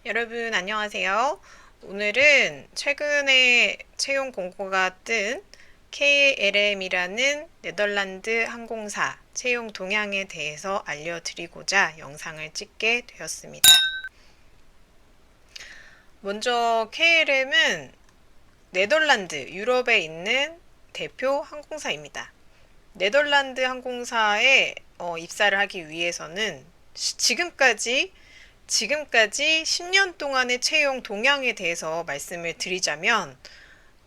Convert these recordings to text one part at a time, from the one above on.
여러분 안녕하세요. 오늘은 최근에 채용 공고가 뜬 KLM이라는 네덜란드 항공사 채용 동향에 대해서 알려드리고자 영상을 찍게 되었습니다. 먼저 KLM은 네덜란드, 유럽에 있는 대표 항공사입니다. 네덜란드 항공사에 입사를 하기 위해서는 지금까지 10년 동안의 채용 동향에 대해서 말씀을 드리자면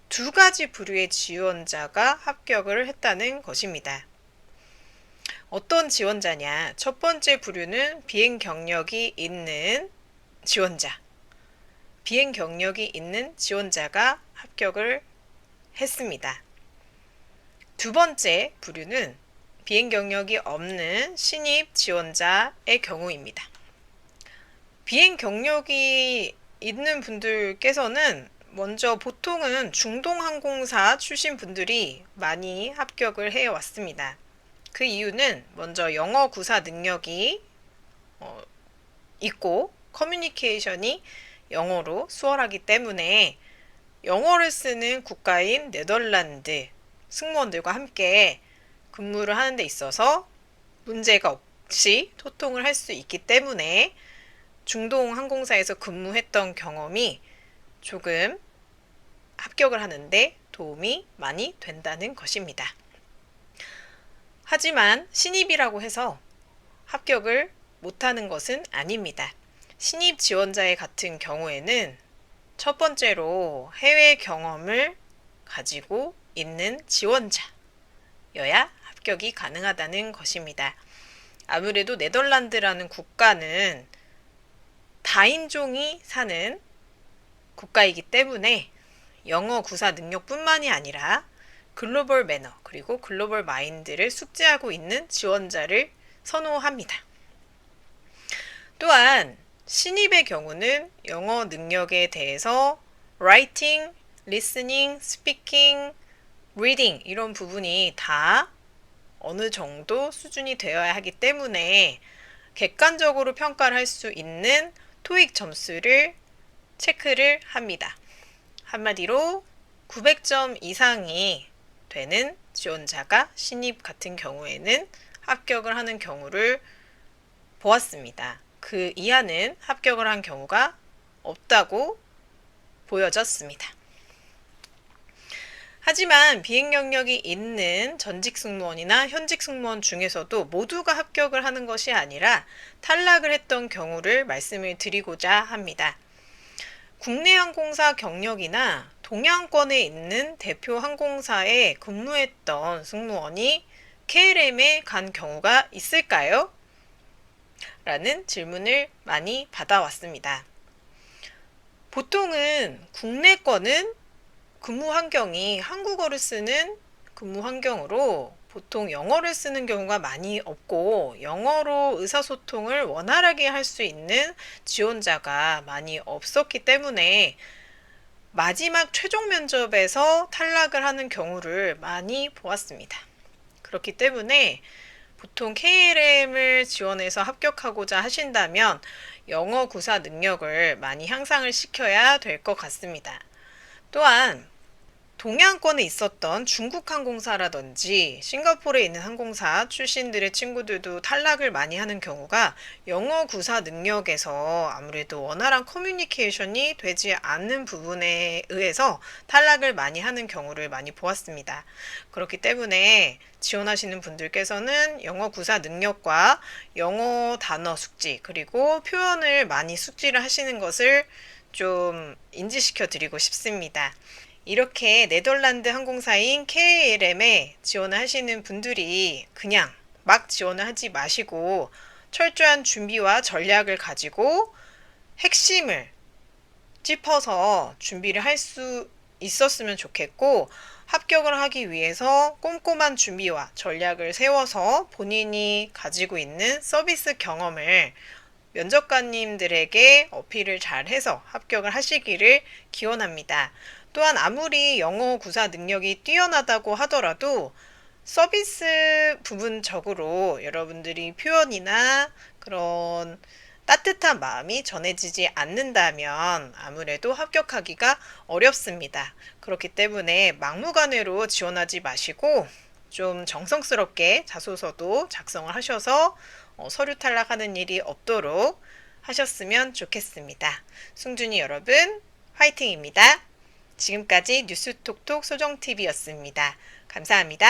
두 가지 부류의 지원자가 합격을 했다는 것입니다. 어떤 지원자냐? 첫 번째 부류는 비행 경력이 있는 지원자. 비행 경력이 있는 지원자가 합격을 했습니다. 두 번째 부류는 비행 경력이 없는 신입 지원자의 경우입니다. 비행 경력이 있는 분들께서는 먼저 보통은 중동항공사 출신 분들이 많이 합격을 해왔습니다. 그 이유는 먼저 영어 구사 능력이 있고 커뮤니케이션이 영어로 수월하기 때문에 영어를 쓰는 국가인 네덜란드 승무원들과 함께 근무를 하는 데 있어서 문제가 없이 소통을 할 수 있기 때문에 중동 항공사에서 근무했던 경험이 조금 합격을 하는데 도움이 많이 된다는 것입니다. 하지만 신입이라고 해서 합격을 못하는 것은 아닙니다. 신입 지원자의 같은 경우에는 첫 번째로 해외 경험을 가지고 있는 지원자여야 합격이 가능하다는 것입니다. 아무래도 네덜란드라는 국가는 다인종이 사는 국가이기 때문에 영어 구사 능력뿐만이 아니라 글로벌 매너 그리고 글로벌 마인드를 숙지하고 있는 지원자를 선호합니다. 또한 신입의 경우는 영어 능력에 대해서 writing, listening, speaking, reading 이런 부분이 다 어느 정도 수준이 되어야 하기 때문에 객관적으로 평가를 할 수 있는 토익 점수를 체크를 합니다. 한마디로 900점 이상이 되는 지원자가 신입 같은 경우에는 합격을 하는 경우를 보았습니다. 그 이하는 합격을 한 경우가 없다고 보여졌습니다. 하지만 비행 경력이 있는 전직 승무원이나 현직 승무원 중에서도 모두가 합격을 하는 것이 아니라 탈락을 했던 경우를 말씀을 드리고자 합니다. 국내 항공사 경력이나 동양권에 있는 대표 항공사에 근무했던 승무원이 KLM에 간 경우가 있을까요? 라는 질문을 많이 받아왔습니다. 보통은 국내권은 근무 환경이 한국어를 쓰는 근무 환경으로 보통 영어를 쓰는 경우가 많이 없고 영어로 의사소통을 원활하게 할 수 있는 지원자가 많이 없었기 때문에 마지막 최종 면접에서 탈락을 하는 경우를 많이 보았습니다. 그렇기 때문에 보통 KLM을 지원해서 합격하고자 하신다면 영어 구사 능력을 많이 향상을 시켜야 될 것 같습니다. 또한 동양권에 있었던 중국 항공사라든지 싱가포르에 있는 항공사 출신들의 친구들도 탈락을 많이 하는 경우가 영어 구사 능력에서 아무래도 원활한 커뮤니케이션이 되지 않는 부분에 의해서 탈락을 많이 하는 경우를 많이 보았습니다. 그렇기 때문에 지원하시는 분들께서는 영어 구사 능력과 영어 단어 숙지 그리고 표현을 많이 숙지를 하시는 것을 좀 인지시켜 드리고 싶습니다. 이렇게 네덜란드 항공사인 KLM에 지원을 하시는 분들이 그냥 막 지원을 하지 마시고 철저한 준비와 전략을 가지고 핵심을 짚어서 준비를 할 수 있었으면 좋겠고 합격을 하기 위해서 꼼꼼한 준비와 전략을 세워서 본인이 가지고 있는 서비스 경험을 면접관님들에게 어필을 잘 해서 합격을 하시기를 기원합니다. 또한 아무리 영어 구사 능력이 뛰어나다고 하더라도 서비스 부분적으로 여러분들이 표현이나 그런 따뜻한 마음이 전해지지 않는다면 아무래도 합격하기가 어렵습니다. 그렇기 때문에 막무가내로 지원하지 마시고 좀 정성스럽게 자소서도 작성을 하셔서 서류 탈락하는 일이 없도록 하셨으면 좋겠습니다. 승준이 여러분, 화이팅입니다. 지금까지 뉴스톡톡 소정TV였습니다. 감사합니다.